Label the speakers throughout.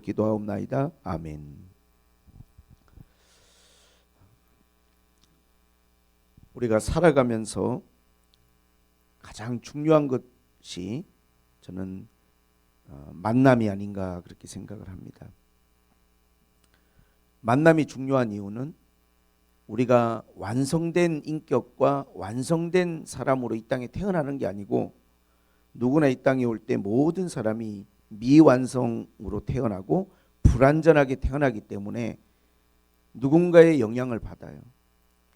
Speaker 1: 기도하옵나이다. 아멘. 우리가 살아가면서 가장 중요한 것이 저는 만남이 아닌가 그렇게 생각을 합니다. 만남이 중요한 이유는 우리가 완성된 인격과 완성된 사람으로 이 땅에 태어나는 게 아니고 누구나 이 땅에 올 때 모든 사람이 미완성으로 태어나고 불완전하게 태어나기 때문에 누군가의 영향을 받아요.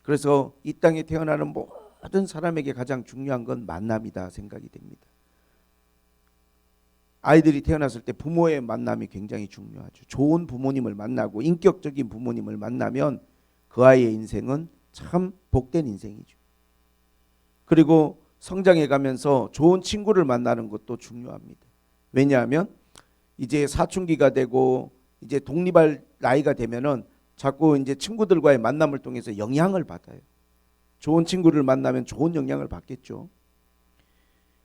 Speaker 1: 그래서 이 땅에 태어나는 모든 사람에게 가장 중요한 건 만남이다 생각이 됩니다. 아이들이 태어났을 때 부모의 만남이 굉장히 중요하죠. 좋은 부모님을 만나고 인격적인 부모님을 만나면 그 아이의 인생은 참 복된 인생이죠. 그리고 성장해 가면서 좋은 친구를 만나는 것도 중요합니다. 왜냐하면 이제 사춘기가 되고 이제 독립할 나이가 되면은 자꾸 이제 친구들과의 만남을 통해서 영향을 받아요. 좋은 친구를 만나면 좋은 영향을 받겠죠.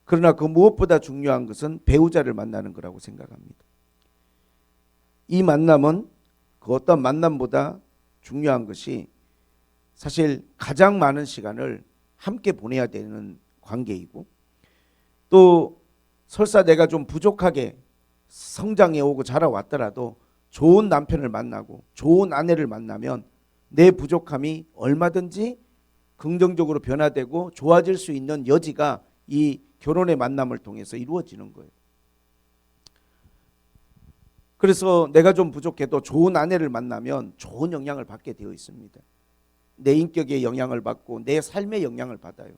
Speaker 1: 그러나 그 무엇보다 중요한 것은 배우자를 만나는 거라고 생각합니다. 이 만남은 그 어떤 만남보다 중요한 것이 사실 가장 많은 시간을 함께 보내야 되는 관계이고, 또 설사 내가 좀 부족하게 성장해 오고 자라왔더라도 좋은 남편을 만나고 좋은 아내를 만나면 내 부족함이 얼마든지 긍정적으로 변화되고 좋아질 수 있는 여지가 이 결혼의 만남을 통해서 이루어지는 거예요. 그래서 내가 좀 부족해도 좋은 아내를 만나면 좋은 영향을 받게 되어 있습니다. 내 인격에 영향을 받고 내 삶에 영향을 받아요.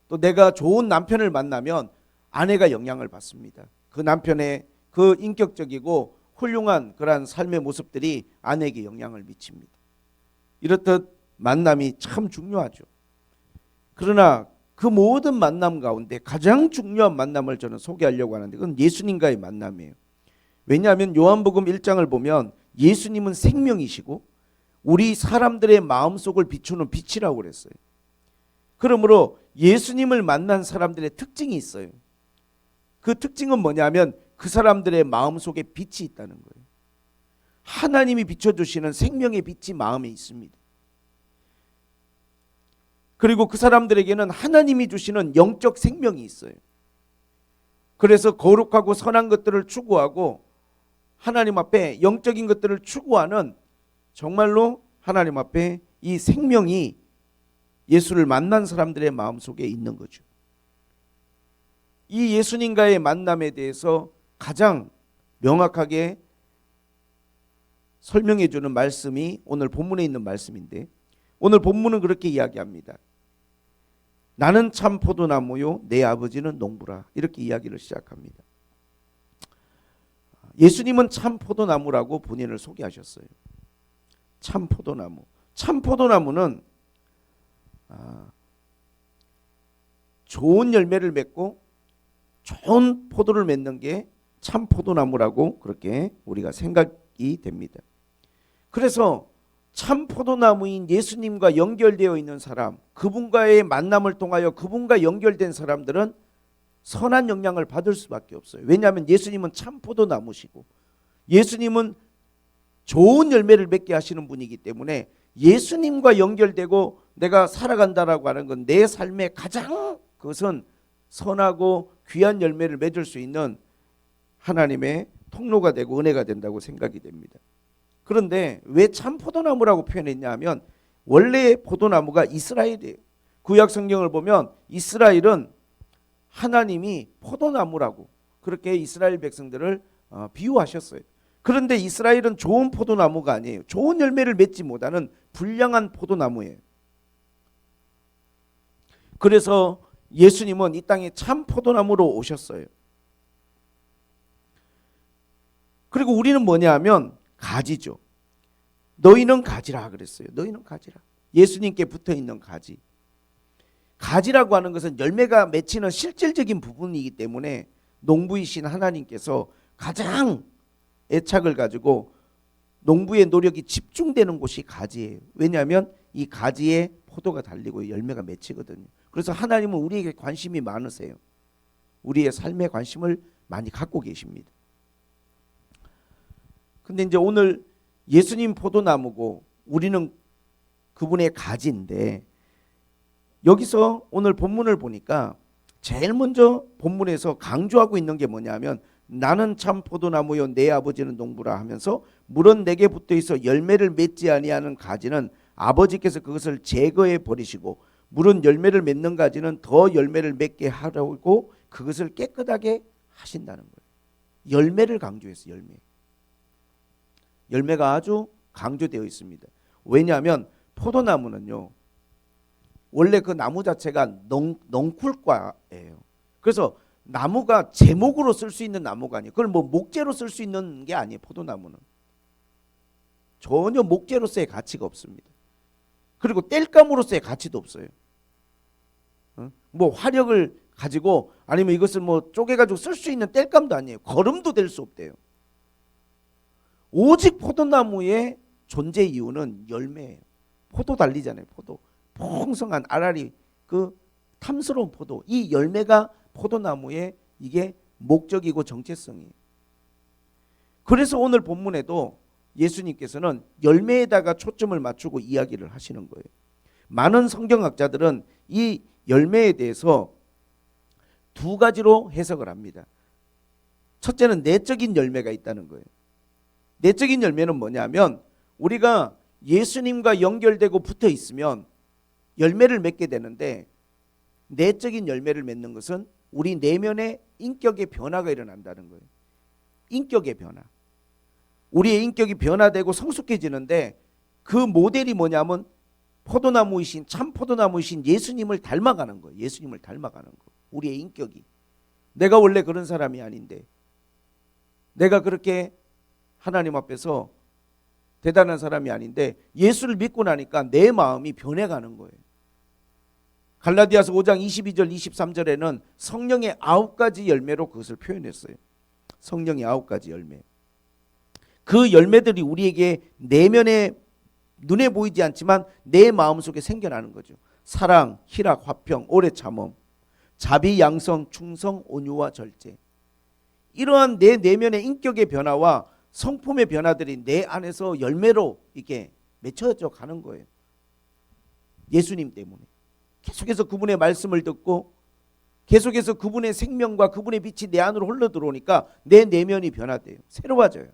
Speaker 1: 또 내가 좋은 남편을 만나면 아내가 영향을 받습니다. 그 남편의 그 인격적이고 훌륭한 그러한 삶의 모습들이 아내에게 영향을 미칩니다. 이렇듯 만남이 참 중요하죠. 그러나 그 모든 만남 가운데 가장 중요한 만남을 저는 소개하려고 하는데 그건 예수님과의 만남이에요. 왜냐하면 요한복음 1장을 보면 예수님은 생명이시고 우리 사람들의 마음속을 비추는 빛이라고 그랬어요. 그러므로 예수님을 만난 사람들의 특징이 있어요. 그 특징은 뭐냐면 그 사람들의 마음속에 빛이 있다는 거예요. 하나님이 비춰주시는 생명의 빛이 마음에 있습니다. 그리고 그 사람들에게는 하나님이 주시는 영적 생명이 있어요. 그래서 거룩하고 선한 것들을 추구하고 하나님 앞에 영적인 것들을 추구하는 정말로 하나님 앞에 이 생명이 예수를 만난 사람들의 마음속에 있는 거죠. 이 예수님과의 만남에 대해서 가장 명확하게 설명해 주는 말씀이 오늘 본문에 있는 말씀인데, 오늘 본문은 그렇게 이야기합니다. 나는 참 포도나무요 내 아버지는 농부라, 이렇게 이야기를 시작합니다. 예수님은 참 포도나무라고 본인을 소개하셨어요. 참 포도나무. 참 포도나무는 좋은 열매를 맺고 좋은 포도를 맺는 게 참 포도나무라고 그렇게 우리가 생각이 됩니다. 그래서 참 포도나무인 예수님과 연결되어 있는 사람, 그분과의 만남을 통하여 그분과 연결된 사람들은 선한 영향을 받을 수밖에 없어요. 왜냐하면 예수님은 참 포도나무시고 예수님은 좋은 열매를 맺게 하시는 분이기 때문에 예수님과 연결되고 내가 살아간다라고 하는 건 내 삶의 가장 그것은 선하고 귀한 열매를 맺을 수 있는 하나님의 통로가 되고 은혜가 된다고 생각이 됩니다. 그런데 왜 참 포도나무라고 표현했냐 하면 원래 포도나무가 이스라엘이에요. 구약 성경을 보면 이스라엘은 하나님이 포도나무라고 그렇게 이스라엘 백성들을 비유하셨어요. 그런데 이스라엘은 좋은 포도나무가 아니에요. 좋은 열매를 맺지 못하는 불량한 포도나무예요. 그래서 예수님은 이 땅에 참 포도나무로 오셨어요. 그리고 우리는 뭐냐 하면 가지죠. 너희는 가지라 그랬어요. 너희는 가지라. 예수님께 붙어있는 가지. 가지라고 하는 것은 열매가 맺히는 실질적인 부분이기 때문에 농부이신 하나님께서 가장 애착을 가지고 농부의 노력이 집중되는 곳이 가지예요. 왜냐하면 이 가지에 포도가 달리고 열매가 맺히거든요. 그래서 하나님은 우리에게 관심이 많으세요. 우리의 삶에 관심을 많이 갖고 계십니다. 근데 이제 오늘 예수님 포도나무고 우리는 그분의 가지인데, 여기서 오늘 본문을 보니까 제일 먼저 본문에서 강조하고 있는 게 뭐냐면, 나는 참 포도나무요 내 아버지는 농부라 하면서, 물은 내게 붙어 있어 열매를 맺지 아니하는 가지는 아버지께서 그것을 제거해 버리시고, 물은 열매를 맺는 가지는 더 열매를 맺게 하라고 그것을 깨끗하게 하신다는 거예요. 열매를 강조했어요. 열매가 아주 강조되어 있습니다. 왜냐하면 포도나무는요, 원래 그 나무 자체가 넝쿨과예요. 그래서 나무가 제목으로 쓸 수 있는 나무가 아니에요. 그걸 뭐 목재로 쓸 수 있는 게 아니에요. 포도나무는 전혀 목재로서의 가치가 없습니다. 그리고 땔감으로서의 가치도 없어요. 뭐 화력을 가지고 아니면 이것을 뭐 쪼개가지고 쓸 수 있는 땔감도 아니에요. 거름도 될 수 없대요. 오직 포도나무의 존재 이유는 열매예요. 포도 달리잖아요. 포도 풍성한 알알이 그 탐스러운 포도, 이 열매가 포도나무의 이게 목적이고 정체성이에요. 그래서 오늘 본문에도 예수님께서는 열매에다가 초점을 맞추고 이야기를 하시는 거예요. 많은 성경학자들은 이 열매에 대해서 두 가지로 해석을 합니다. 첫째는 내적인 열매가 있다는 거예요. 내적인 열매는 뭐냐면, 우리가 예수님과 연결되고 붙어 있으면 열매를 맺게 되는데, 내적인 열매를 맺는 것은 우리 내면의 인격의 변화가 일어난다는 거예요. 인격의 변화. 우리의 인격이 변화되고 성숙해지는데, 그 모델이 뭐냐면 포도나무이신, 참 포도나무이신 예수님을 닮아가는 거예요. 예수님을 닮아가는 거. 우리의 인격이. 내가 원래 그런 사람이 아닌데, 내가 그렇게 하나님 앞에서 대단한 사람이 아닌데 예수를 믿고 나니까 내 마음이 변해가는 거예요. 갈라디아서 5장 22절 23절에는 성령의 9가지 열매로 그것을 표현했어요. 성령의 9가지 열매. 그 열매들이 우리에게 내면에 눈에 보이지 않지만 내 마음속에 생겨나는 거죠. 사랑, 희락, 화평, 오래 참음, 자비, 양성, 충성, 온유와 절제. 이러한 내 내면의 인격의 변화와 성품의 변화들이 내 안에서 열매로 이렇게 맺혀져 가는 거예요. 예수님 때문에. 계속해서 그분의 말씀을 듣고 계속해서 그분의 생명과 그분의 빛이 내 안으로 흘러 들어오니까 내 내면이 변화돼요. 새로워져요.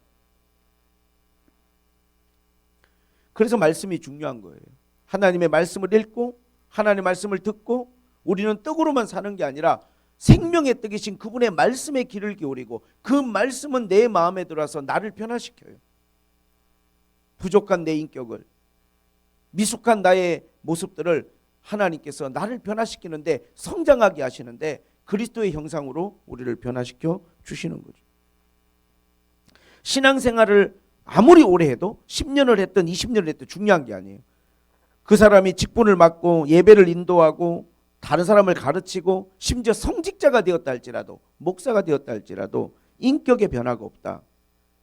Speaker 1: 그래서 말씀이 중요한 거예요. 하나님의 말씀을 읽고 하나님의 말씀을 듣고 우리는 떡으로만 사는 게 아니라 생명의 떡이신 그분의 말씀에 귀를 기울이고, 그 말씀은 내 마음에 들어와서 나를 변화시켜요. 부족한 내 인격을, 미숙한 나의 모습들을 하나님께서 나를 변화시키는데, 성장하게 하시는데 그리스도의 형상으로 우리를 변화시켜 주시는 거죠. 신앙생활을 아무리 오래 해도 10년을 했든 20년을 했든 중요한 게 아니에요. 그 사람이 직분을 맡고 예배를 인도하고 다른 사람을 가르치고 심지어 성직자가 되었다 할지라도, 목사가 되었다 할지라도 인격의 변화가 없다,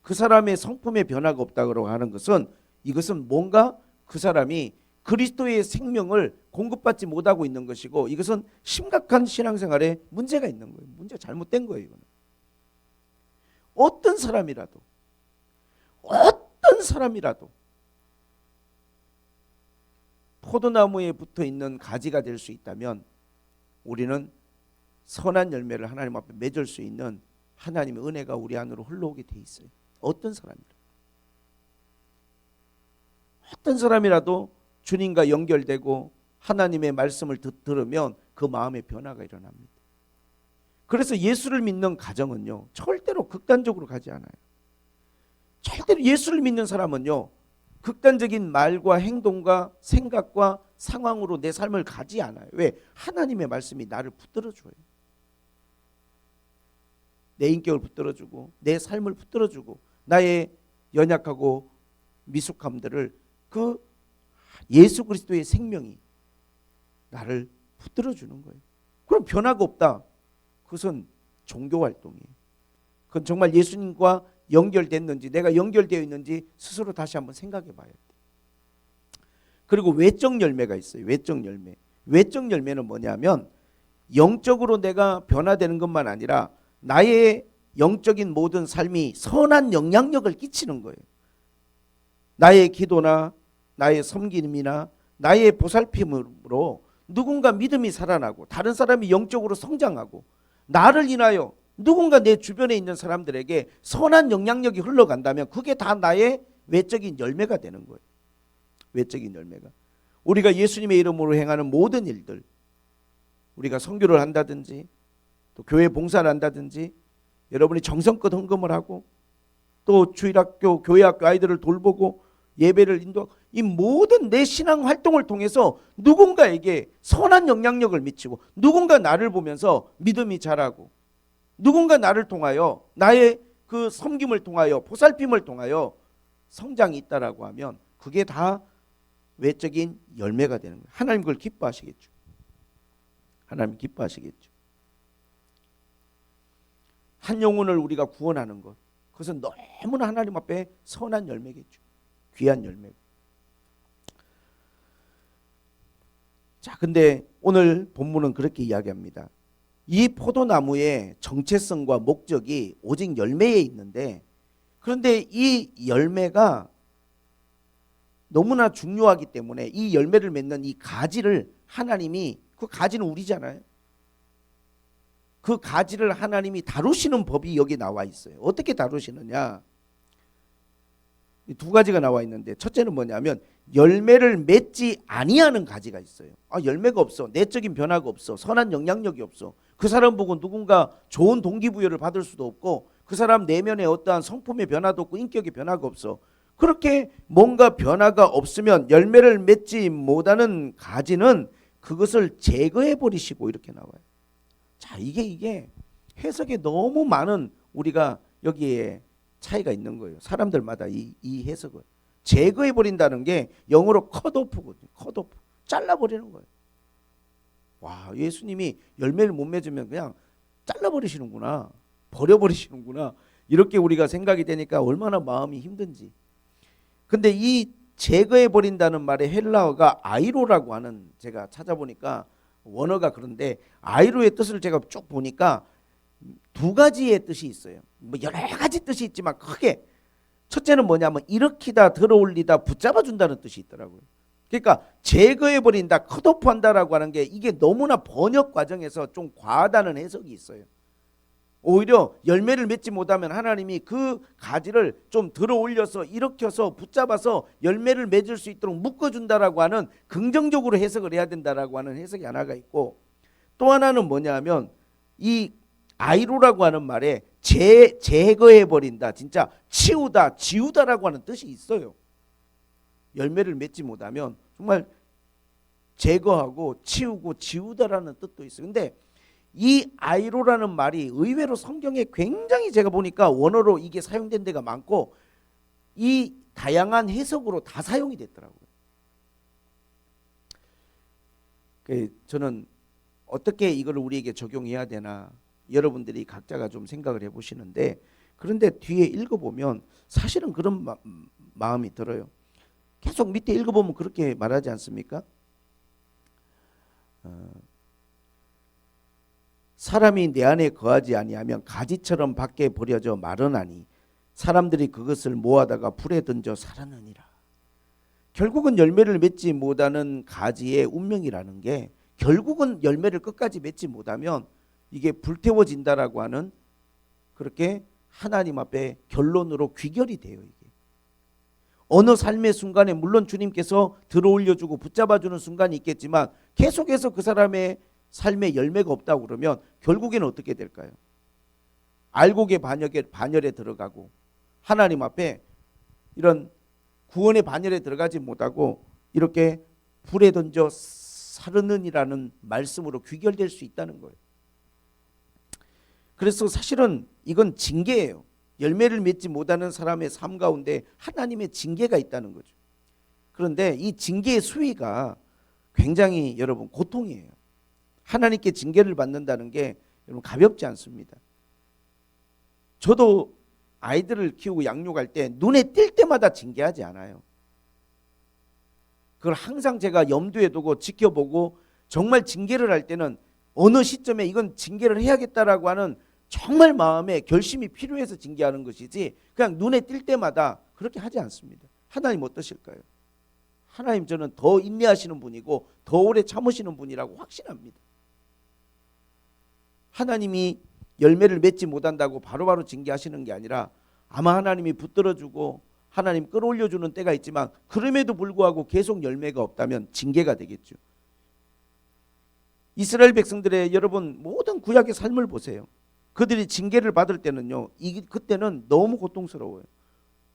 Speaker 1: 그 사람의 성품의 변화가 없다고 하는 것은, 이것은 뭔가 그 사람이 그리스도의 생명을 공급받지 못하고 있는 것이고, 이것은 심각한 신앙생활에 문제가 있는 거예요. 문제가 잘못된 거예요. 이거는. 어떤 사람이라도 포도나무에 붙어 있는 가지가 될 수 있다면 우리는 선한 열매를 하나님 앞에 맺을 수 있는 하나님의 은혜가 우리 안으로 흘러오게 돼 있어요. 어떤 사람이라도 주님과 연결되고 하나님의 말씀을 들으면 그 마음의 변화가 일어납니다. 그래서 예수를 믿는 가정은요, 절대로 극단적으로 가지 않아요. 절대로 예수를 믿는 사람은요, 극단적인 말과 행동과 생각과 상황으로 내 삶을 가지 않아요. 왜? 하나님의 말씀이 나를 붙들어줘요. 내 인격을 붙들어주고 내 삶을 붙들어주고 나의 연약하고 미숙함들을 그 예수 그리스도의 생명이 나를 붙들어주는 거예요. 그럼 변화가 없다. 그것은 종교활동이에요. 그건 정말 예수님과 연결됐는지, 내가 연결되어 있는지 스스로 다시 한번 생각해 봐야 돼요. 그리고 외적 열매가 있어요. 외적 열매. 외적 열매는 뭐냐면, 영적으로 내가 변화되는 것만 아니라 나의 영적인 모든 삶이 선한 영향력을 끼치는 거예요. 나의 기도나 나의 섬김이나 나의 보살핌으로 누군가 믿음이 살아나고 다른 사람이 영적으로 성장하고 나를 인하여 누군가 내 주변에 있는 사람들에게 선한 영향력이 흘러간다면 그게 다 나의 외적인 열매가 되는 거예요. 외적인 열매가. 우리가 예수님의 이름으로 행하는 모든 일들, 우리가 선교를 한다든지 또 교회 봉사를 한다든지 여러분이 정성껏 헌금을 하고 또 주일학교, 교회학교 아이들을 돌보고 예배를 인도하고 이 모든 내 신앙 활동을 통해서 누군가에게 선한 영향력을 미치고 누군가 나를 보면서 믿음이 자라고 누군가 나를 통하여 나의 그 섬김을 통하여 보살핌을 통하여 성장이 있다라고 하면 그게 다 외적인 열매가 되는 거예요. 하나님 그걸 기뻐하시겠죠. 하나님 기뻐하시겠죠. 한 영혼을 우리가 구원하는 것, 그것은 너무나 하나님 앞에 선한 열매겠죠. 귀한 열매. 자, 근데 오늘 본문은 그렇게 이야기합니다. 이 포도나무의 정체성과 목적이 오직 열매에 있는데, 그런데 이 열매가 너무나 중요하기 때문에 이 열매를 맺는 이 가지를 하나님이, 그 가지는 우리잖아요. 그 가지를 하나님이 다루시는 법이 여기 나와 있어요. 어떻게 다루시느냐? 두 가지가 나와 있는데, 첫째는 뭐냐면 열매를 맺지 아니하는 가지가 있어요. 열매가 없어, 내적인 변화가 없어, 선한 영향력이 없어. 그 사람 보고 누군가 좋은 동기부여를 받을 수도 없고 그 사람 내면에 어떠한 성품의 변화도 없고 인격의 변화가 없어. 그렇게 뭔가 변화가 없으면 열매를 맺지 못하는 가지는 그것을 제거해 버리시고 이렇게 나와요. 자, 이게 해석에 너무 많은 우리가 여기에 차이가 있는 거예요. 사람들마다 이 해석을 제거해 버린다는 게 영어로 컷오프거든요. 컷오프, 잘라 버리는 거예요. 와, 예수님이 열매를 못 맺으면 그냥 잘라 버리시는구나, 버려 버리시는구나, 이렇게 우리가 생각이 되니까 얼마나 마음이 힘든지. 근데 이 제거해 버린다는 말의 헬라어가 아이로라고 하는, 제가 찾아보니까 원어가 그런데 아이로의 뜻을 제가 쭉 보니까 두 가지의 뜻이 있어요. 뭐 여러 가지 뜻이 있지만 크게 첫째는 뭐냐면 일으키다, 들어올리다, 붙잡아 준다는 뜻이 있더라고요. 그러니까 제거해 버린다, 컷오프 한다라고 하는 게 이게 너무나 번역 과정에서 좀 과하다는 해석이 있어요. 오히려 열매를 맺지 못하면 하나님이 그 가지를 좀 들어올려서 일으켜서 붙잡아서 열매를 맺을 수 있도록 묶어준다라고 하는 긍정적으로 해석을 해야 된다라고 하는 해석이 하나가 있고, 또 하나는 뭐냐면 이 아이로라고 하는 말에 제거해 버린다, 진짜 치우다, 지우다라고 하는 뜻이 있어요. 열매를 맺지 못하면 정말 제거하고 치우고 지우다라는 뜻도 있어요. 근데 이 아이로라는 말이 의외로 성경에 굉장히, 제가 보니까 원어로 이게 사용된 데가 많고 이 다양한 해석으로 다 사용이 됐더라고요. 저는 어떻게 이걸 우리에게 적용해야 되나, 여러분들이 각자가 좀 생각을 해보시는데, 그런데 뒤에 읽어보면 사실은 그런 마음이 들어요. 계속 밑에 읽어보면 그렇게 말하지 않습니까? 사람이 내 안에 거하지 아니하면 가지처럼 밖에 버려져 마르나니 사람들이 그것을 모아다가 불에 던져 살았느니라. 결국은 열매를 맺지 못하는 가지의 운명이라는 게, 결국은 열매를 끝까지 맺지 못하면 이게 불태워진다라고 하는, 그렇게 하나님 앞에 결론으로 귀결이 돼요. 이게 어느 삶의 순간에 물론 주님께서 들어올려주고 붙잡아주는 순간이 있겠지만 계속해서 그 사람의 삶에 열매가 없다고 그러면 결국에는 어떻게 될까요? 알곡의 반열에 들어가고 하나님 앞에 이런 구원의 반열에 들어가지 못하고 이렇게 불에 던져 사르는이라는 말씀으로 귀결될 수 있다는 거예요. 그래서 사실은 이건 징계예요. 열매를 맺지 못하는 사람의 삶 가운데 하나님의 징계가 있다는 거죠. 그런데 이 징계의 수위가 굉장히 여러분 고통이에요. 하나님께 징계를 받는다는 게 여러분 가볍지 않습니다. 저도 아이들을 키우고 양육할 때 눈에 띌 때마다 징계하지 않아요. 그걸 항상 제가 염두에 두고 지켜보고, 정말 징계를 할 때는 어느 시점에 이건 징계를 해야겠다라고 하는 정말 마음에 결심이 필요해서 징계하는 것이지 그냥 눈에 띌 때마다 그렇게 하지 않습니다. 하나님 어떠실까요? 하나님 저는 더 인내하시는 분이고 더 오래 참으시는 분이라고 확신합니다. 하나님이 열매를 맺지 못한다고 바로바로 징계하시는 게 아니라 아마 하나님이 붙들어주고 하나님 끌어올려주는 때가 있지만 그럼에도 불구하고 계속 열매가 없다면 징계가 되겠죠. 이스라엘 백성들의 여러분 모든 구약의 삶을 보세요. 그들이 징계를 받을 때는요, 그때는 너무 고통스러워요.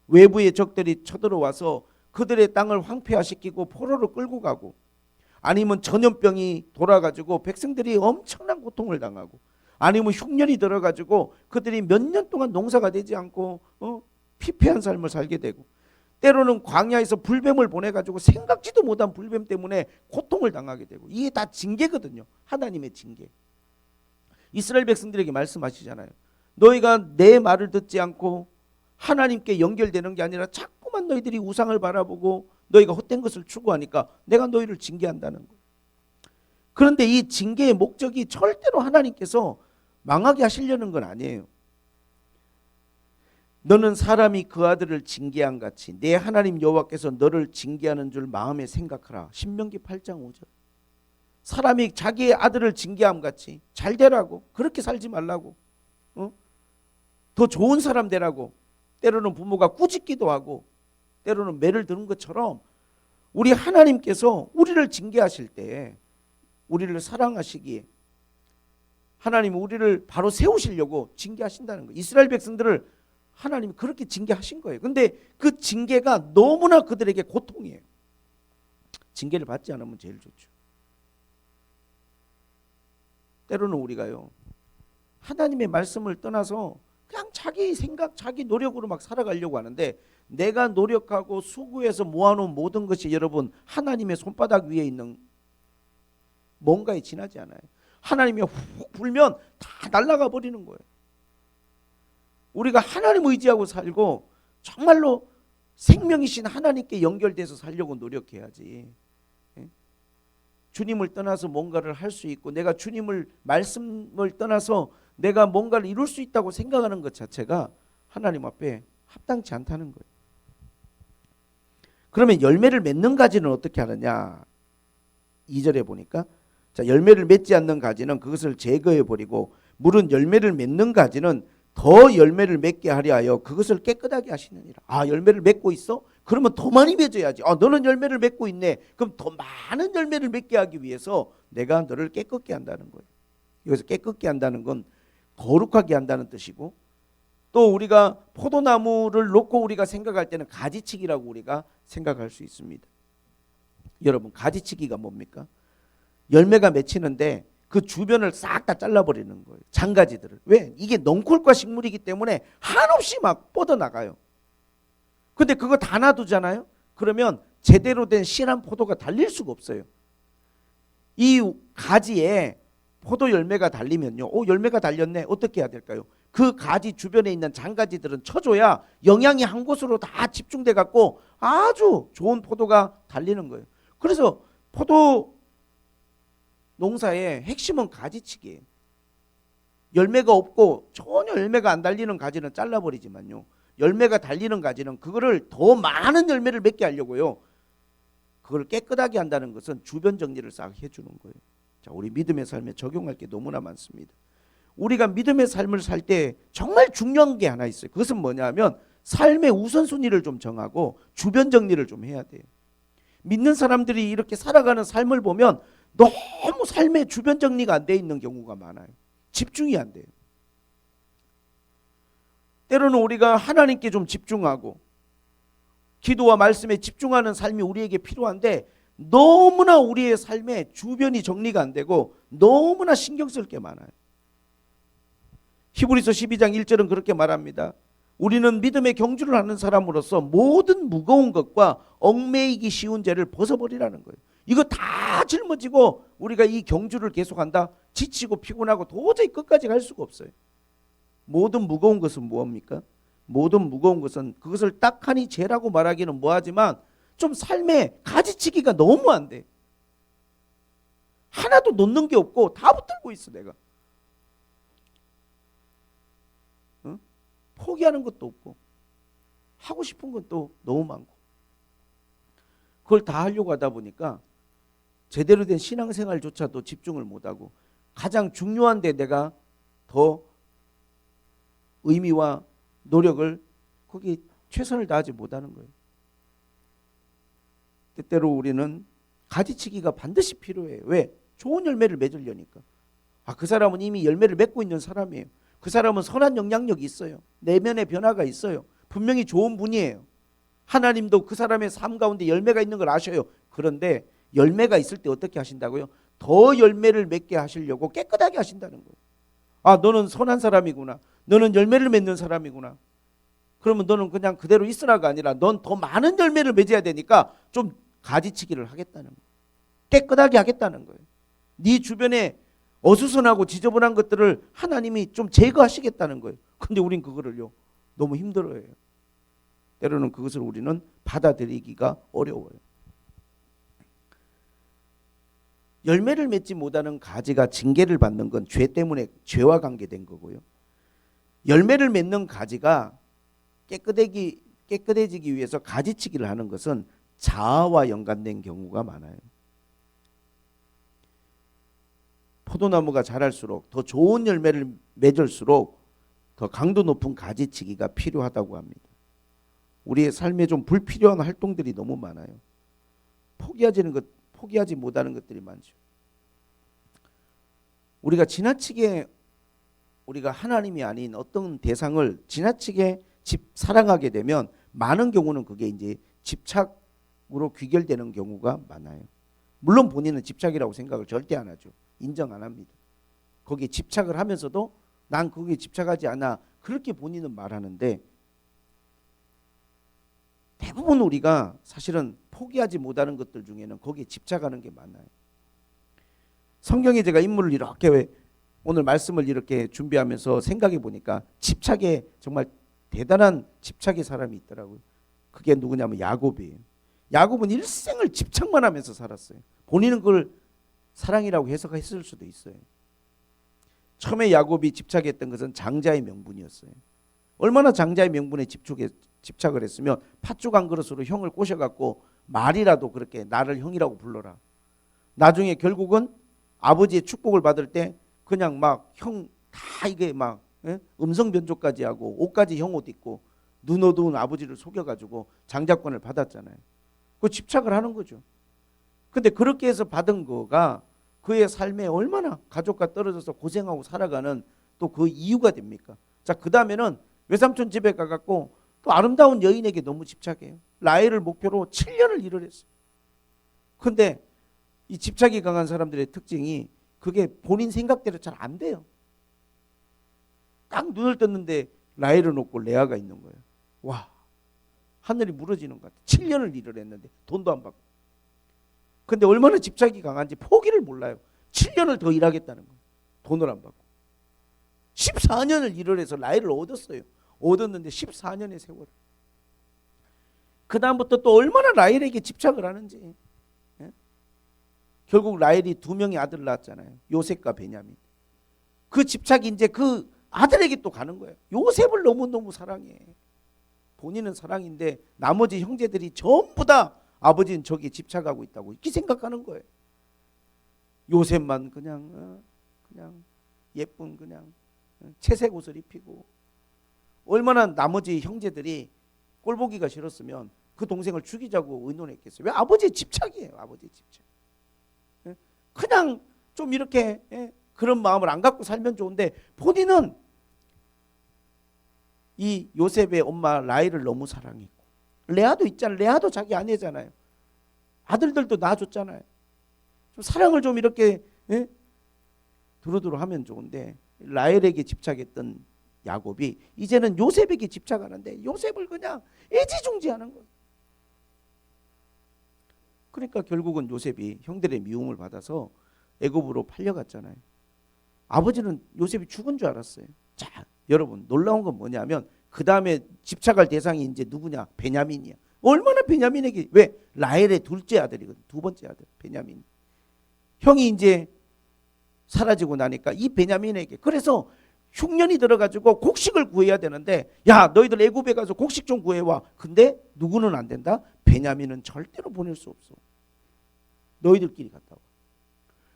Speaker 1: 외부의 적들이 쳐들어와서 그들의 땅을 황폐화시키고 포로로 끌고 가고 아니면 전염병이 돌아가지고 백성들이 엄청난 고통을 당하고 아니면 흉년이 들어가지고 그들이 몇 년 동안 농사가 되지 않고 피폐한 삶을 살게 되고 때로는 광야에서 불뱀을 보내가지고 생각지도 못한 불뱀 때문에 고통을 당하게 되고 이게 다 징계거든요. 하나님의 징계. 이스라엘 백성들에게 말씀하시잖아요. 너희가 내 말을 듣지 않고 하나님께 연결되는 게 아니라 자꾸만 너희들이 우상을 바라보고 너희가 헛된 것을 추구하니까 내가 너희를 징계한다는 거예요. 그런데 이 징계의 목적이 절대로 하나님께서 망하게 하시려는 건 아니에요. 너는 사람이 그 아들을 징계한 같이 내 하나님 여호와께서 너를 징계하는 줄 마음에 생각하라. 신명기 8장 5절. 사람이 자기의 아들을 징계함 같이 잘 되라고, 그렇게 살지 말라고, 더 좋은 사람 되라고 때로는 부모가 꾸짖기도 하고 때로는 매를 드는 것처럼 우리 하나님께서 우리를 징계하실 때 우리를 사랑하시기에 하나님은 우리를 바로 세우시려고 징계하신다는 거예요. 이스라엘 백성들을 하나님이 그렇게 징계하신 거예요. 근데 그 징계가 너무나 그들에게 고통이에요. 징계를 받지 않으면 제일 좋죠. 때로는 우리가요, 하나님의 말씀을 떠나서 그냥 자기 생각, 자기 노력으로 막 살아가려고 하는데 내가 노력하고 수고해서 모아놓은 모든 것이 여러분 하나님의 손바닥 위에 있는 뭔가에 지나지 않아요. 하나님이 훅 불면 다 날아가 버리는 거예요. 우리가 하나님 의지하고 살고 정말로 생명이신 하나님께 연결돼서 살려고 노력해야지. 주님을 떠나서 뭔가를 할 수 있고 내가 주님을 말씀을 떠나서 내가 뭔가를 이룰 수 있다고 생각하는 것 자체가 하나님 앞에 합당치 않다는 거예요. 그러면 열매를 맺는 가지는 어떻게 하느냐? 2절에 보니까 자, 열매를 맺지 않는 가지는 그것을 제거해 버리고 물은 열매를 맺는 가지는 더 열매를 맺게 하려 하여 그것을 깨끗하게 하시느니라. 아, 열매를 맺고 있어? 그러면 더 많이 맺어야지. 아, 너는 열매를 맺고 있네. 그럼 더 많은 열매를 맺게 하기 위해서 내가 너를 깨끗게 한다는 거예요. 여기서 깨끗게 한다는 건 거룩하게 한다는 뜻이고 또 우리가 포도나무를 놓고 우리가 생각할 때는 가지치기라고 우리가 생각할 수 있습니다. 여러분, 가지치기가 뭡니까? 열매가 맺히는데 그 주변을 싹 다 잘라버리는 거예요. 장가지들을. 왜? 이게 넝쿨과 식물이기 때문에 한없이 막 뻗어나가요. 근데 그거 다 놔두잖아요. 그러면 제대로 된 실한 포도가 달릴 수가 없어요. 이 가지에 포도 열매가 달리면요. 열매가 달렸네. 어떻게 해야 될까요? 그 가지 주변에 있는 장가지들은 쳐줘야 영양이 한 곳으로 다 집중돼 갖고 아주 좋은 포도가 달리는 거예요. 그래서 포도 농사의 핵심은 가지치기예요. 열매가 없고 전혀 열매가 안 달리는 가지는 잘라버리지만요. 열매가 달리는 가지는 그거를 더 많은 열매를 맺게 하려고요. 그걸 깨끗하게 한다는 것은 주변 정리를 싹 해주는 거예요. 자, 우리 믿음의 삶에 적용할 게 너무나 많습니다. 우리가 믿음의 삶을 살 때 정말 중요한 게 하나 있어요. 그것은 뭐냐면 삶의 우선순위를 좀 정하고 주변 정리를 좀 해야 돼요. 믿는 사람들이 이렇게 살아가는 삶을 보면 너무 삶의 주변 정리가 안 돼 있는 경우가 많아요. 집중이 안 돼요. 때로는 우리가 하나님께 좀 집중하고 기도와 말씀에 집중하는 삶이 우리에게 필요한데 너무나 우리의 삶에 주변이 정리가 안 되고 너무나 신경 쓸 게 많아요. 히브리서 12장 1절은 그렇게 말합니다. 우리는 믿음의 경주를 하는 사람으로서 모든 무거운 것과 얽매이기 쉬운 죄를 벗어버리라는 거예요. 이거 다 짊어지고 우리가 이 경주를 계속한다? 지치고 피곤하고 도저히 끝까지 갈 수가 없어요. 모든 무거운 것은 무엇입니까? 모든 무거운 것은 그것을 딱하니 죄라고 말하기는 뭐하지만 좀 삶에 가지치기가 너무 안 돼. 하나도 놓는 게 없고 다 붙들고 있어 내가. 포기하는 것도 없고 하고 싶은 것도 너무 많고 그걸 다 하려고 하다 보니까 제대로 된 신앙생활조차도 집중을 못하고 가장 중요한 데 내가 더 의미와 노력을 거기 최선을 다하지 못하는 거예요. 때때로 우리는 가지치기가 반드시 필요해요. 왜? 좋은 열매를 맺으려니까. 그 사람은 이미 열매를 맺고 있는 사람이에요. 그 사람은 선한 영향력이 있어요. 내면의 변화가 있어요. 분명히 좋은 분이에요. 하나님도 그 사람의 삶 가운데 열매가 있는 걸 아셔요. 그런데 열매가 있을 때 어떻게 하신다고요? 더 열매를 맺게 하시려고 깨끗하게 하신다는 거예요. 너는 선한 사람이구나. 너는 열매를 맺는 사람이구나. 그러면 너는 그냥 그대로 있으라가 아니라 넌 더 많은 열매를 맺어야 되니까 좀 가지치기를 하겠다는 거예요. 깨끗하게 하겠다는 거예요. 네 주변에 어수선하고 지저분한 것들을 하나님이 좀 제거하시겠다는 거예요. 근데 우린 그거를요 너무 힘들어해요. 때로는 그것을 우리는 받아들이기가 어려워요. 열매를 맺지 못하는 가지가 징계를 받는 건 죄 때문에 죄와 관계된 거고요. 열매를 맺는 가지가 깨끗해지기 위해서 가지치기를 하는 것은 자아와 연관된 경우가 많아요. 포도나무가 자랄수록 더 좋은 열매를 맺을수록 더 강도 높은 가지치기가 필요하다고 합니다. 우리의 삶에 좀 불필요한 활동들이 너무 많아요. 포기하지 못하는 것들이 많죠. 우리가 지나치게 우리가 하나님이 아닌 어떤 대상을 지나치게 사랑하게 되면 많은 경우는 그게 이제 집착으로 귀결되는 경우가 많아요. 물론 본인은 집착이라고 생각을 절대 안 하죠. 인정 안 합니다. 거기에 집착을 하면서도 난 거기에 집착하지 않아. 그렇게 본인은 말하는데 대부분 우리가 사실은 포기하지 못하는 것들 중에는 거기에 집착하는 게 많아요. 성경에 제가 인물을 이렇게 오늘 말씀을 이렇게 준비하면서 생각해 보니까 집착에 정말 대단한 집착의 사람이 있더라고요. 그게 누구냐면 야곱이에요. 야곱은 일생을 집착만 하면서 살았어요. 본인은 그걸 사랑이라고 해석했을 수도 있어요. 처음에 야곱이 집착했던 것은 장자의 명분이었어요. 얼마나 장자의 명분에 집착을 했으면 팥죽 한 그릇으로 형을 꼬셔갖고 말이라도 그렇게 나를 형이라고 불러라. 나중에 결국은 아버지의 축복을 받을 때 그냥 막 형 다 이게 막 음성 변조까지 하고 옷까지 형 옷 입고 눈 어두운 아버지를 속여가지고 장자권을 받았잖아요. 그 집착을 하는 거죠. 근데 그렇게 해서 받은 거가 그의 삶에 얼마나 가족과 떨어져서 고생하고 살아가는 또 그 이유가 됩니까? 자, 그 다음에는 외삼촌 집에 가갖고 또 아름다운 여인에게 너무 집착해요. 라헬을 목표로 7년을 일을 했어요. 근데 이 집착이 강한 사람들의 특징이 그게 본인 생각대로 잘 안 돼요. 딱 눈을 떴는데 라헬은 없고 레아가 있는 거예요. 와, 하늘이 무너지는 것 같아. 7년을 일을 했는데 돈도 안 받고. 근데 얼마나 집착이 강한지 포기를 몰라요. 7년을 더 일하겠다는 거예요. 돈을 안 받고. 14년을 일을 해서 라헬을 얻었어요. 얻었는데 14년의 세월. 그 다음부터 또 얼마나 라헬에게 집착을 하는지. 결국 라헬이 2명의 아들을 낳았잖아요. 요셉과 베냐민. 그 집착이 이제 그 아들에게 또 가는 거예요. 요셉을 너무너무 사랑해. 본인은 사랑인데 나머지 형제들이 전부 다 아버지는 저기에 집착하고 있다고 이렇게 생각하는 거예요. 요셉만 그냥 예쁜 그냥 채색 옷을 입히고 얼마나 나머지 형제들이 꼴보기가 싫었으면 그 동생을 죽이자고 의논했겠어요. 왜? 아버지의 집착이에요. 아버지의 집착. 그냥 좀 이렇게 그런 마음을 안 갖고 살면 좋은데 본인은 이 요셉의 엄마 라헬을 너무 사랑했고 레아도 있잖아요. 레아도 자기 아내잖아요. 아들들도 낳아줬잖아요. 좀 사랑을 좀 이렇게 두루두루 하면 좋은데 라헬에게 집착했던 야곱이 이제는 요셉에게 집착하는데 요셉을 그냥 애지중지하는 거예요. 그러니까 결국은 요셉이 형들의 미움을 받아서 애굽으로 팔려갔잖아요. 아버지는 요셉이 죽은 줄 알았어요. 자, 여러분 놀라운 건 뭐냐면 그 다음에 집착할 대상이 이제 누구냐? 베냐민이야. 얼마나 베냐민에게, 왜? 라헬의 둘째 아들이거든. 2번째 아들 베냐민. 형이 이제 사라지고 나니까 이 베냐민에게, 그래서 흉년이 들어가지고 곡식을 구해야 되는데 야 너희들 애굽에 가서 곡식 좀 구해와. 근데 누구는 안 된다? 베냐민은 절대로 보낼 수 없어. 너희들끼리 갔다 와.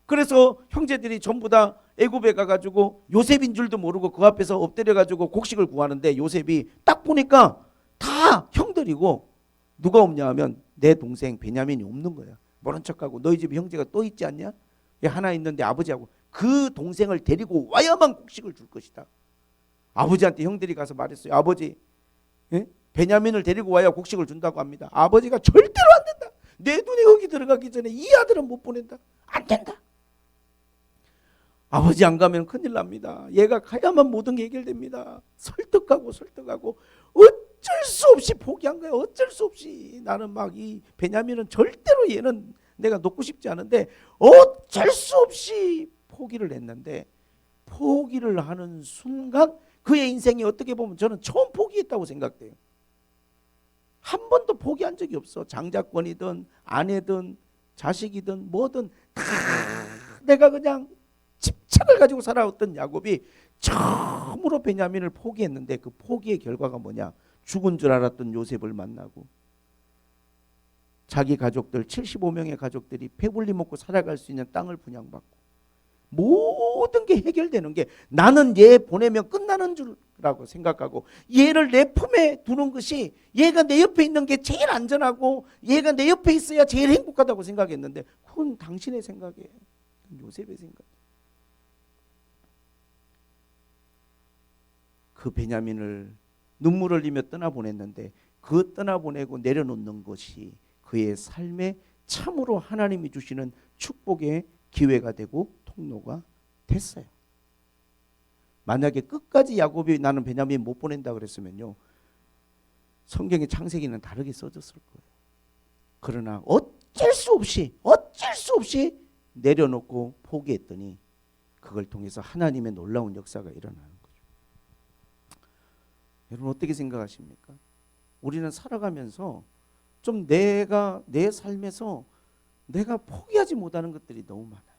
Speaker 1: 그래서 형제들이 전부 다 애굽에 가가지고 요셉인 줄도 모르고 그 앞에서 엎드려가지고 곡식을 구하는데 요셉이 딱 보니까 다 형들이고 누가 없냐 하면 내 동생 베냐민이 없는 거야. 모른 척하고 너희 집에 형제가 또 있지 않냐? 하나 있는데 아버지하고 그 동생을 데리고 와야만 곡식을 줄 것이다. 아버지한테 형들이 가서 말했어요. 아버지, 베냐민을 데리고 와야 곡식을 준다고 합니다. 아버지가 절대로 안 된다. 내 눈에 흙이 들어가기 전에 이 아들은 못 보낸다. 안 된다. 아버지 안 가면 큰일 납니다. 얘가 가야만 모든 게 해결됩니다. 설득하고 어쩔 수 없이 포기한 거야. 어쩔 수 없이. 나는 막 이 베냐민은 절대로 얘는 내가 놓고 싶지 않은데 어쩔 수 없이 포기를 했는데 포기를 하는 순간 그의 인생이 어떻게 보면 저는 처음 포기했다고 생각돼요. 한 번도 포기한 적이 없어. 장자권이든 아내든 자식이든 뭐든 다 내가 그냥 집착을 가지고 살아왔던 야곱이 처음으로 베냐민을 포기했는데 그 포기의 결과가 뭐냐? 죽은 줄 알았던 요셉을 만나고 자기 가족들 75명의 가족들이 배불리 먹고 살아갈 수 있는 땅을 분양받고 모든 게 해결되는 게 나는 얘 보내면 끝나는 줄라고 생각하고 얘를 내 품에 두는 것이 얘가 내 옆에 있는 게 제일 안전하고 얘가 내 옆에 있어야 제일 행복하다고 생각했는데 그건 당신의 생각이에요. 요셉의 생각. 그 베냐민을 눈물 흘리며 떠나보냈는데 그 떠나보내고 내려놓는 것이 그의 삶에 참으로 하나님이 주시는 축복의 기회가 되고 통로가 됐어요. 만약에 끝까지 야곱이 나는 베냐민 못 보낸다 그랬으면요 성경의 창세기는 다르게 써졌을 거예요. 그러나 어쩔 수 없이 내려놓고 포기했더니 그걸 통해서 하나님의 놀라운 역사가 일어나는 거죠. 여러분 어떻게 생각하십니까? 우리는 살아가면서 좀 내 삶에서 내가 포기하지 못하는 것들이 너무 많아요.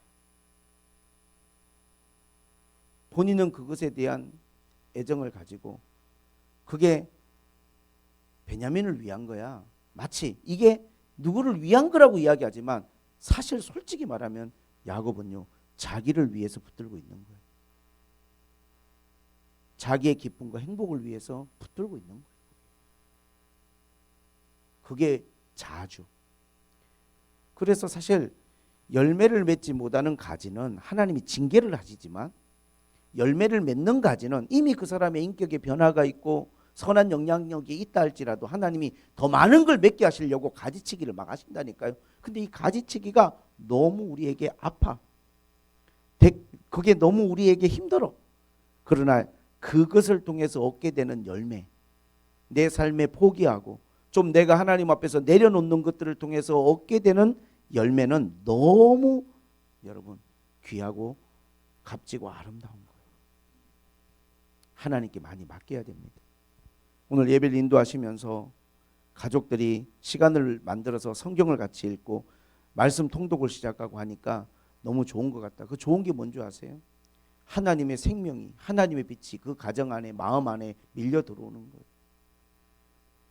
Speaker 1: 본인은 그것에 대한 애정을 가지고 그게 베냐민을 위한 거야. 마치 이게 누구를 위한 거라고 이야기하지만 사실 솔직히 말하면 야곱은요 자기를 위해서 붙들고 있는 거예요. 자기의 기쁨과 행복을 위해서 붙들고 있는 거예요. 그게 자주. 그래서 사실 열매를 맺지 못하는 가지는 하나님이 징계를 하시지만 열매를 맺는 가지는 이미 그 사람의 인격에 변화가 있고 선한 영향력이 있다 할지라도 하나님이 더 많은 걸 맺게 하시려고 가지치기를 막 하신다니까요. 근데 이 가지치기가 너무 우리에게 아파. 그게 너무 우리에게 힘들어. 그러나 그것을 통해서 얻게 되는 열매, 내 삶에 포기하고 좀 내가 하나님 앞에서 내려놓는 것들을 통해서 얻게 되는 열매는 너무 여러분 귀하고 값지고 아름다운 거예요. 하나님께 많이 맡겨야 됩니다. 오늘 예배를 인도하시면서 가족들이 시간을 만들어서 성경을 같이 읽고 말씀 통독을 시작하고 하니까 너무 좋은 것 같다. 그 좋은 게 뭔지 아세요? 하나님의 생명이 하나님의 빛이 그 가정 안에 마음 안에 밀려 들어오는 거예요.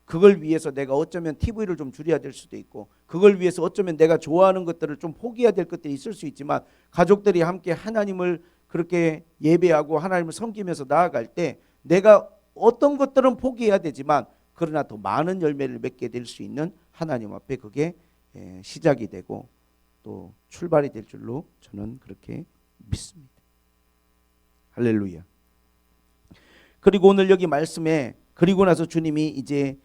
Speaker 1: 그걸 위해서 내가 어쩌면 TV를 좀 줄여야 될 수도 있고 그걸 위해서 어쩌면 내가 좋아하는 것들을 좀 포기해야 될 것들이 있을 수 있지만 가족들이 함께 하나님을 그렇게 예배하고 하나님을 섬기면서 나아갈 때 내가 어떤 것들은 포기해야 되지만 그러나 더 많은 열매를 맺게 될 수 있는 하나님 앞에 그게 시작이 되고 또 출발이 될 줄로 저는 그렇게 믿습니다. 할렐루야. 그리고 오늘 여기 말씀에 그리고 나서 주님이 이제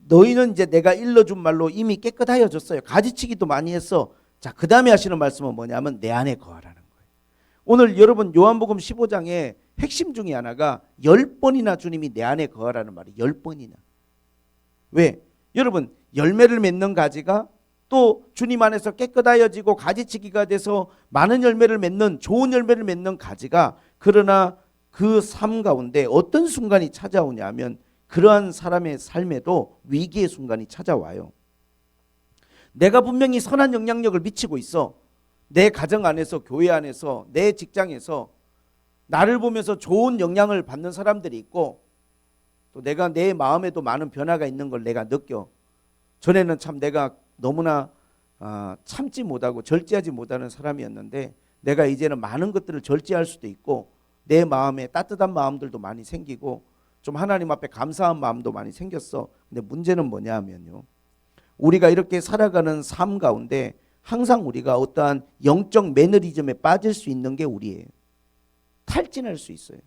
Speaker 1: 너희는 이제 내가 일러준 말로 이미 깨끗하여졌어요. 가지치기도 많이 했어. 자, 그 다음에 하시는 말씀은 뭐냐면 내 안에 거하라는 거예요. 오늘 여러분 요한복음 15장의 핵심 중에 하나가 10번이나 주님이 내 안에 거하라는 말이 10번이나. 왜? 여러분 열매를 맺는 가지가 또 주님 안에서 깨끗하여지고 가지치기가 돼서 많은 열매를 맺는 좋은 열매를 맺는 가지가 그러나 그 삶 가운데 어떤 순간이 찾아오냐면 그러한 사람의 삶에도 위기의 순간이 찾아와요. 내가 분명히 선한 영향력을 미치고 있어. 내 가정 안에서 교회 안에서 내 직장에서 나를 보면서 좋은 영향을 받는 사람들이 있고 또 내가 내 마음에도 많은 변화가 있는 걸 내가 느껴. 전에는 참 내가 너무나 참지 못하고 절제하지 못하는 사람이었는데 내가 이제는 많은 것들을 절제할 수도 있고 내 마음에 따뜻한 마음들도 많이 생기고 좀 하나님 앞에 감사한 마음도 많이 생겼어. 근데 문제는 뭐냐 하면요, 우리가 이렇게 살아가는 삶 가운데 항상 우리가 어떠한 영적 매너리즘에 빠질 수 있는 게 우리예요. 탈진할 수 있어요.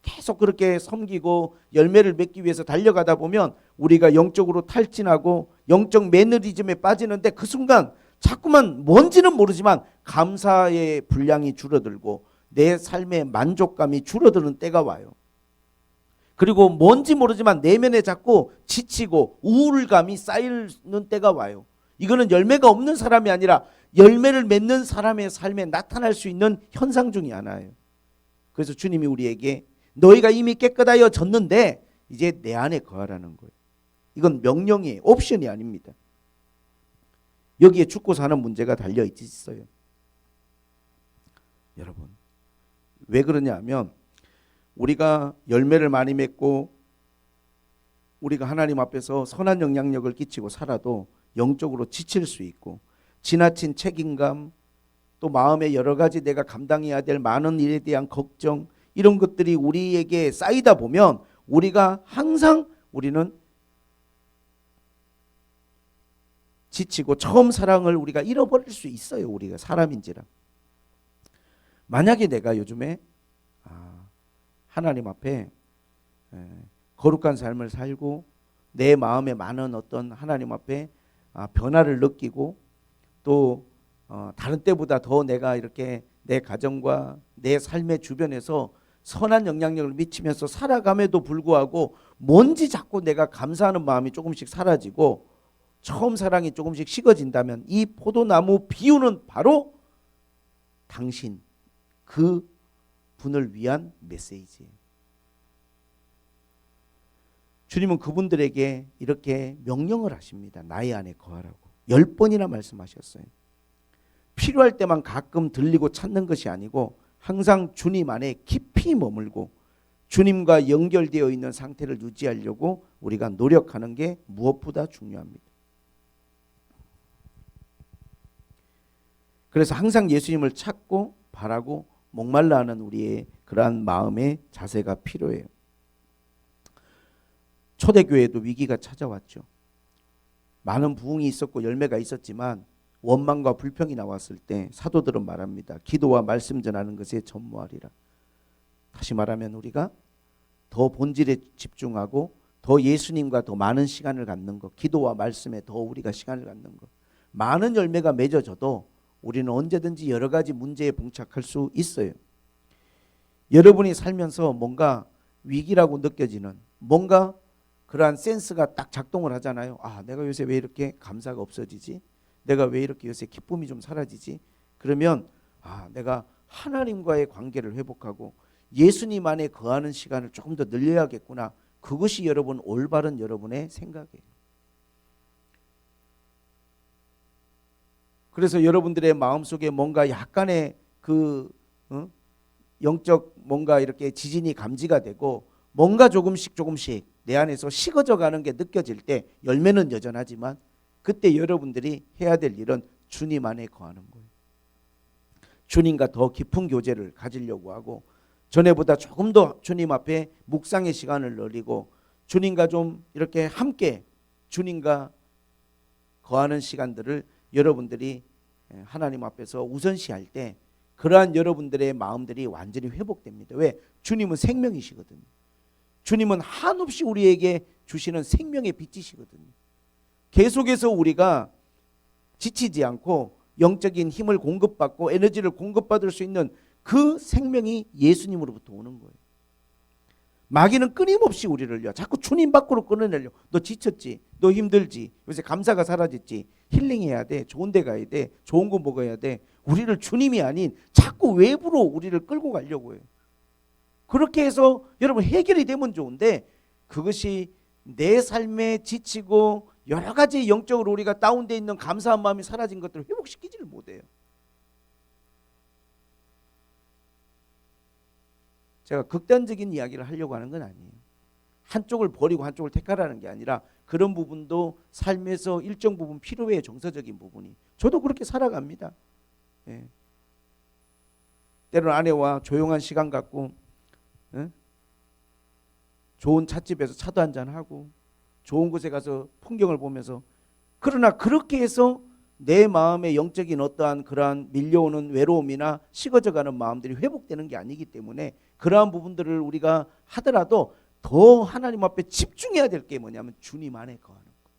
Speaker 1: 계속 그렇게 섬기고 열매를 맺기 위해서 달려가다 보면 우리가 영적으로 탈진하고 영적 매너리즘에 빠지는데 그 순간 자꾸만 뭔지는 모르지만 감사의 분량이 줄어들고 내 삶의 만족감이 줄어드는 때가 와요. 그리고 뭔지 모르지만 내면에 자꾸 지치고 우울감이 쌓이는 때가 와요. 이거는 열매가 없는 사람이 아니라 열매를 맺는 사람의 삶에 나타날 수 있는 현상 중에 하나예요. 그래서 주님이 우리에게 너희가 이미 깨끗하여 졌는데 이제 내 안에 거하라는 거예요. 이건 명령이에요. 옵션이 아닙니다. 여기에 죽고 사는 문제가 달려 있어요. 여러분, 왜 그러냐 하면 우리가 열매를 많이 맺고 우리가 하나님 앞에서 선한 영향력을 끼치고 살아도 영적으로 지칠 수 있고 지나친 책임감, 또 마음에 여러 가지 내가 감당해야 될 많은 일에 대한 걱정, 이런 것들이 우리에게 쌓이다 보면 우리가 항상 우리는 지치고 처음 사랑을 우리가 잃어버릴 수 있어요. 우리가 사람인지라. 만약에 내가 요즘에 하나님 앞에 거룩한 삶을 살고 내 마음에 많은 어떤 하나님 앞에 변화를 느끼고 또 다른 때보다 더 내가 이렇게 내 가정과 내 삶의 주변에서 선한 영향력을 미치면서 살아감에도 불구하고 뭔지 자꾸 내가 감사하는 마음이 조금씩 사라지고 처음 사랑이 조금씩 식어진다면 이 포도나무 비유는 바로 당신 그 분을 위한 메시지예요. 주님은 그분들에게 이렇게 명령을 하십니다. 나의 안에 거하라고 10번이나 말씀하셨어요. 필요할 때만 가끔 들리고 찾는 것이 아니고 항상 주님 안에 깊이 머물고 주님과 연결되어 있는 상태를 유지하려고 우리가 노력하는 게 무엇보다 중요합니다. 그래서 항상 예수님을 찾고 바라고 목말라 하는 우리의 그러한 마음의 자세가 필요해요. 초대교회도 위기가 찾아왔죠. 많은 부흥이 있었고 열매가 있었지만 원망과 불평이 나왔을 때 사도들은 말합니다. 기도와 말씀 전하는 것에 전무하리라. 다시 말하면 우리가 더 본질에 집중하고 더 예수님과 더 많은 시간을 갖는 것, 기도와 말씀에 더 우리가 시간을 갖는 것. 많은 열매가 맺어져도 우리는 언제든지 여러 가지 문제에 봉착할 수 있어요. 여러분이 살면서 뭔가 위기라고 느껴지는 뭔가 그러한 센스가 딱 작동을 하잖아요. 내가 요새 왜 이렇게 감사가 없어지지? 내가 왜 이렇게 요새 기쁨이 좀 사라지지? 그러면 내가 하나님과의 관계를 회복하고 예수님 안에 거하는 시간을 조금 더 늘려야겠구나. 그것이 여러분 올바른 여러분의 생각이에요. 그래서 여러분들의 마음속에 뭔가 약간의 영적 뭔가 이렇게 지진이 감지가 되고 뭔가 조금씩 내 안에서 식어져 가는 게 느껴질 때 열매는 여전하지만 그때 여러분들이 해야 될 일은 주님 안에 거하는 거예요. 주님과 더 깊은 교제를 가지려고 하고 전에보다 조금 더 주님 앞에 묵상의 시간을 늘리고 주님과 좀 이렇게 함께 주님과 거하는 시간들을 여러분들이 하나님 앞에서 우선시할 때 그러한 여러분들의 마음들이 완전히 회복됩니다. 왜? 주님은 생명이시거든요. 주님은 한없이 우리에게 주시는 생명의 빛이시거든요. 계속해서 우리가 지치지 않고 영적인 힘을 공급받고 에너지를 공급받을 수 있는 그 생명이 예수님으로부터 오는 거예요. 마귀는 끊임없이 우리를요 자꾸 주님 밖으로 끌어내려고. 너 지쳤지? 너 힘들지? 요새 감사가 사라졌지? 힐링해야 돼. 좋은 데 가야 돼. 좋은 거 먹어야 돼. 우리를 주님이 아닌 자꾸 외부로 우리를 끌고 가려고 해요. 그렇게 해서 여러분 해결이 되면 좋은데 그것이 내 삶에 지치고 여러 가지 영적으로 우리가 다운되어 있는 감사한 마음이 사라진 것들을 회복시키지를 못해요. 제가 극단적인 이야기를 하려고 하는 건 아니에요. 한쪽을 버리고 한쪽을 택하라는 게 아니라 그런 부분도 삶에서 일정 부분 필요해요. 정서적인 부분이. 저도 그렇게 살아갑니다. 예. 때로는 아내와 조용한 시간 갖고 좋은 찻집에서 차도 한잔하고 좋은 곳에 가서 풍경을 보면서, 그러나 그렇게 해서 내 마음의 영적인 어떠한 그러한 밀려오는 외로움이나 식어져가는 마음들이 회복되는 게 아니기 때문에 그러한 부분들을 우리가 하더라도 더 하나님 앞에 집중해야 될 게 뭐냐면 주님 안에 거하는 거.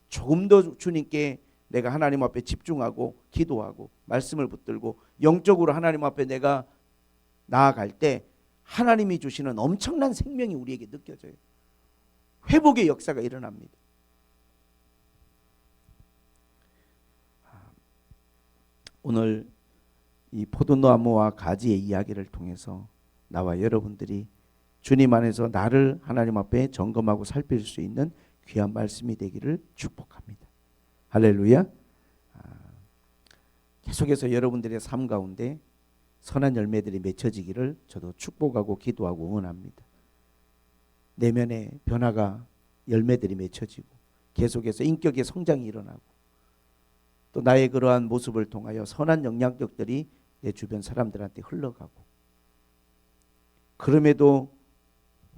Speaker 1: 조금 더 주님께 내가 하나님 앞에 집중하고 기도하고 말씀을 붙들고 영적으로 하나님 앞에 내가 나아갈 때 하나님이 주시는 엄청난 생명이 우리에게 느껴져요. 회복의 역사가 일어납니다. 오늘 이 포도나무와 가지의 이야기를 통해서 나와 여러분들이 주님 안에서 나를 하나님 앞에 점검하고 살필 수 있는 귀한 말씀이 되기를 축복합니다. 할렐루야. 계속해서 여러분들의 삶 가운데 선한 열매들이 맺혀지기를 저도 축복하고 기도하고 응원합니다. 내면의 변화가 열매들이 맺혀지고 계속해서 인격의 성장이 일어나고 또 나의 그러한 모습을 통하여 선한 영향력들이 내 주변 사람들한테 흘러가고, 그럼에도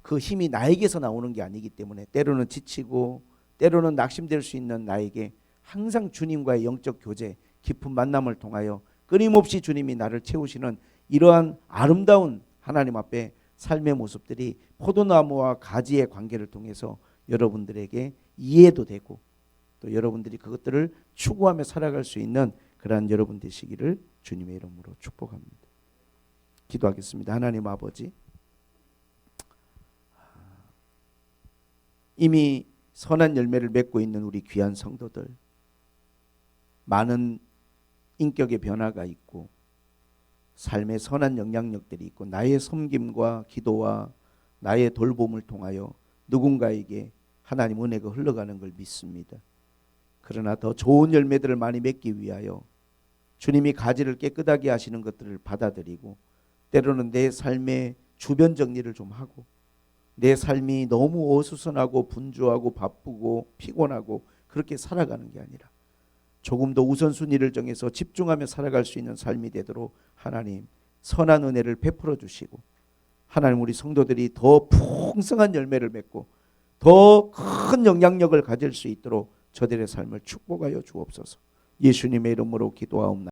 Speaker 1: 그 힘이 나에게서 나오는 게 아니기 때문에 때로는 지치고 때로는 낙심될 수 있는 나에게 항상 주님과의 영적 교제, 깊은 만남을 통하여 끊임없이 주님이 나를 채우시는 이러한 아름다운 하나님 앞에 삶의 모습들이 포도나무와 가지의 관계를 통해서 여러분들에게 이해도 되고 또 여러분들이 그것들을 추구하며 살아갈 수 있는 그러한 여러분 되시기를 주님의 이름으로 축복합니다. 기도하겠습니다. 하나님 아버지, 이미 선한 열매를 맺고 있는 우리 귀한 성도들, 많은 인격의 변화가 있고 삶의 선한 영향력들이 있고 나의 섬김과 기도와 나의 돌봄을 통하여 누군가에게 하나님 은혜가 흘러가는 걸 믿습니다. 그러나 더 좋은 열매들을 많이 맺기 위하여 주님이 가지를 깨끗하게 하시는 것들을 받아들이고 때로는 내 삶의 주변 정리를 좀 하고 내 삶이 너무 어수선하고 분주하고 바쁘고 피곤하고 그렇게 살아가는 게 아니라 조금 더 우선순위를 정해서 집중하며 살아갈 수 있는 삶이 되도록 하나님 선한 은혜를 베풀어 주시고 하나님 우리 성도들이 더 풍성한 열매를 맺고 더 큰 영향력을 가질 수 있도록 저들의 삶을 축복하여 주옵소서. 예수님의 이름으로 기도하옵나이다.